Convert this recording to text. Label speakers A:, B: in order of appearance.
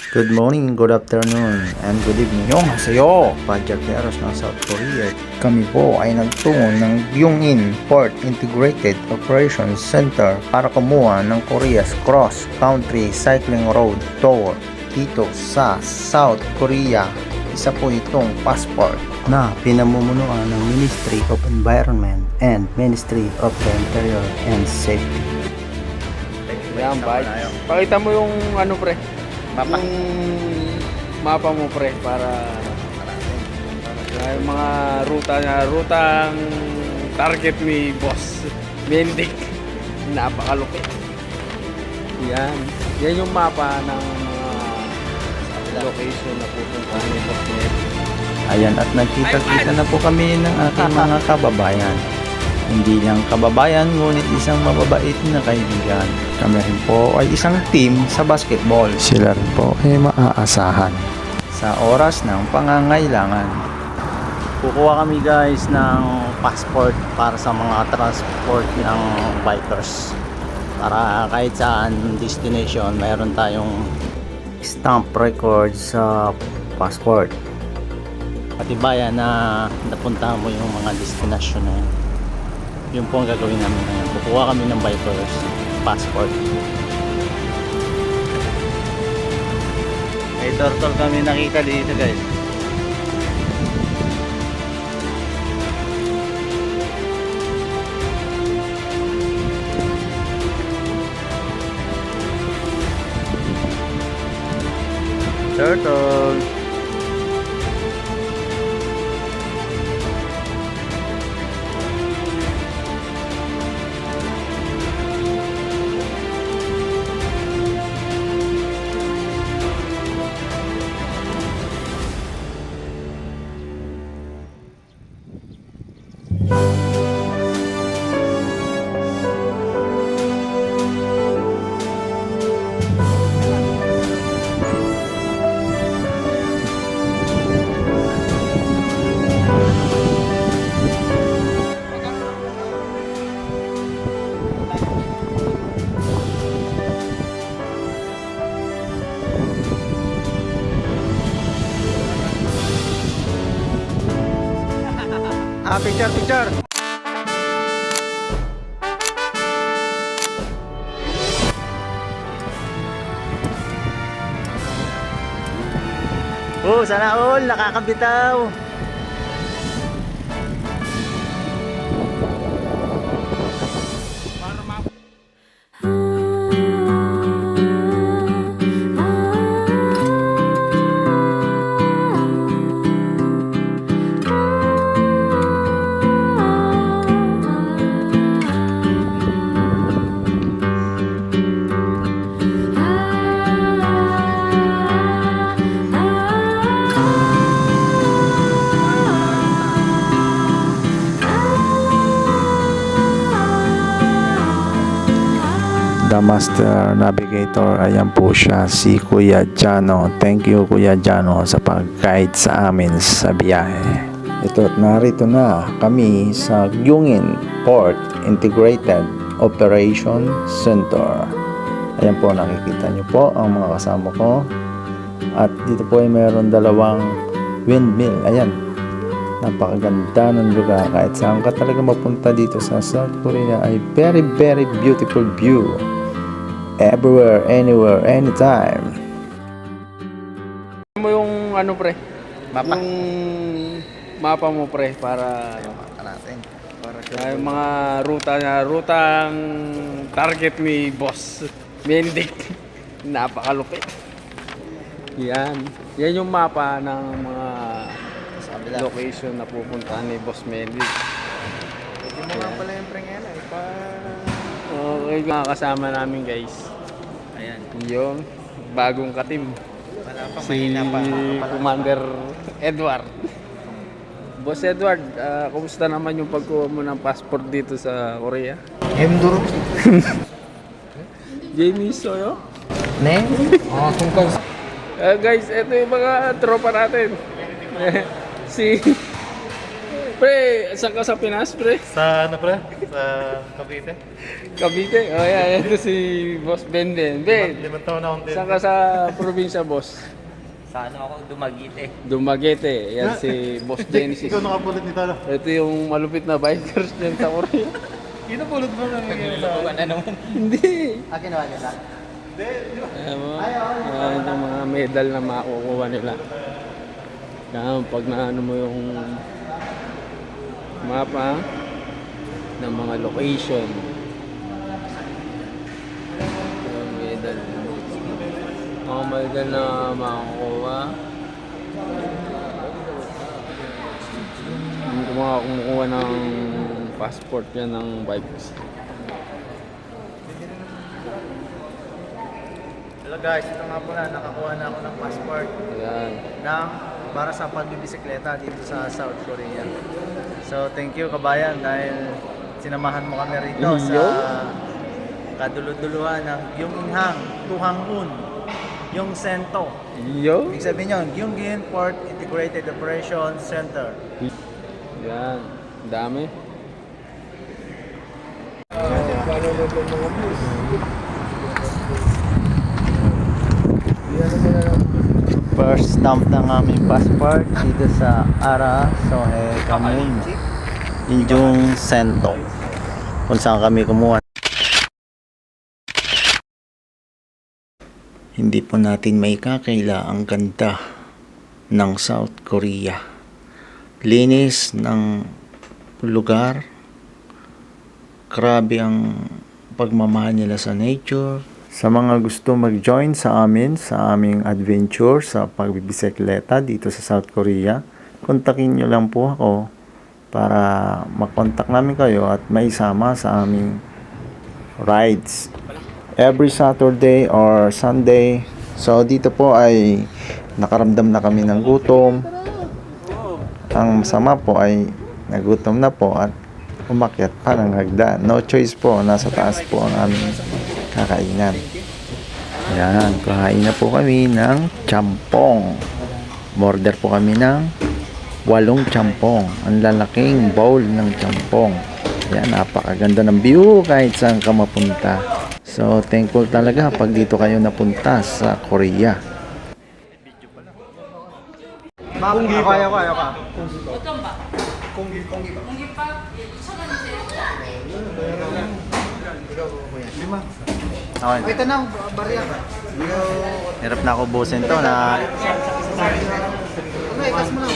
A: Good morning, good afternoon, and good evening. Annyeonghaseyo! Pajyakeros ng South Korea. Kami po ay nagtungo ng Gyeongin Port Integrated Operations Center para kumuha ng Korea's Cross Country Cycling Road Tour dito sa South Korea. Isa po itong passport na pinamumunuan ng Ministry of Environment and Ministry of the Interior and Safety.
B: Yan, bike. Pakita mo yung ano pre, yung mapa mo pre para yung mga rutang target ni Boss Mendik. Napakalupit. Yan yung mapa ng mga location na pupuntahan ni Boss Mendik.
A: Ayan, at nagkita-kita na po kami ng aking mga kababayan. Hindi lang kababayan, ngunit isang mababait na kaibigan. Kami rin po ay isang team sa basketball. Sila rin po ay maaasahan sa oras ng pangangailangan. Kukuha kami guys ng passport para sa mga transport ng bikers. Para kahit saan destination, mayroon tayong stamp record sa passport. Patibayan na napuntahan mo yung mga destination na yun. Yun po ang gagawin namin ngayon. Kukuha kami ng bikers passport. May turtle kami nakita dito guys. Turtle. Picture. Oh, sana all nakakabitaw. The Master Navigator, ayan po siya, si Kuya Jano. Thank you Kuya Jano sa pag-guide sa amin sa biyahe. Ito, narito na kami sa Gyeongin Port Integrated Operation Center. Ayan po, nakikita nyo po ang mga kasama ko. At dito po ay mayroon dalawang windmill. Ayan, napakaganda ng lugar. Kahit saan ka talaga mapunta dito sa South Korea ay very very beautiful view. Everywhere, anywhere, anytime.
B: Mo yung ano pre, yung mapa mo pre para yung mga rutang target ni Boss Mendik. Napakalupit. Yan yung mapa ng mga location na pupuntahan ni Boss Mendik.
A: Hindi mo nga pala yung prengena.
B: Okay, mga kasama namin guys. Ayan, yung bagong katim. Si Commander Edward. Boss Edward, kumusta naman yung pagkuha mo ng passport dito sa Korea?
A: Emduro.
B: Jamie Soyo?
A: Ne? Kung
B: Guys, ito yung mga tropa natin. si Pre, saan ka sa Pinas, pre?
C: Sa ano pre? Sa Cavite?
B: Cavite? Oh, yan. Ito si Boss Ben Ben. Ben,
C: 5 taon na akong din.
B: saan ka sa probinsya, boss?
D: Sa ano ako, Dumaguete.
B: Dumaguete. Yan si Boss Genesis.
C: Ikaw nakapulot nito ano?
B: Ito yung malupit na bikers dyan sa Korea.
C: Kinapulot mo na
D: Naglulukuan na naman.
B: Hindi.
D: Akin naman nila.
B: Ayan mo. Ayan yung mga medal na makukuha nila. Yan, pag naano mo yung mapa ng mga location. Yung medal. Mga medal na makukuha. Hindi ko mga kumukuha ng passport yan ng bikes.
E: Hello guys, ito nga po na, nakakuha na ako ng passport
B: Ayan.
E: para sa pagbibisikleta dito sa South Korea. So thank you kabayan dahil sinamahan mo kami rito sa kaduluduluhan ng Gyeonghang, Tuhangun, yung Sento.
B: Yo.
E: Ibig sabihin yun, Gyeonggin Port Integrated Operations Center.
B: Yan. Dami.
A: First stamp ng aming passport dito sa Ara Sohe Kamun Injung Sento kung saan kami kumuha. Hindi po natin may kakaila ang ganda ng South Korea. Linis ng lugar. Grabe ang pagmamahal nila sa nature. Sa mga gusto mag-join sa amin sa aming adventure sa pagbibisikleta dito sa South Korea, kontakin nyo lang po ako para makontak namin kayo at maisama sa aming rides every Saturday or Sunday. So dito po ay nakaramdam na kami ng gutom. Ang masama po ay nagutom na po at umakyat pa ng hagdan. No choice po, nasa taas po ang aming kakainan. Ayan, kahain na po kami ng champong. Order po kami ng 8 champong. Ang lalaking bowl ng champong. Ayan, napakaganda ng view kahit saan ka mapunta. So, thankful talaga pag dito kayo napunta sa Korea.
E: Ayaw ka.
A: Okay.
E: Ito na, bariya ka.
A: Hirap na ako busin to na
E: Ikas mo na.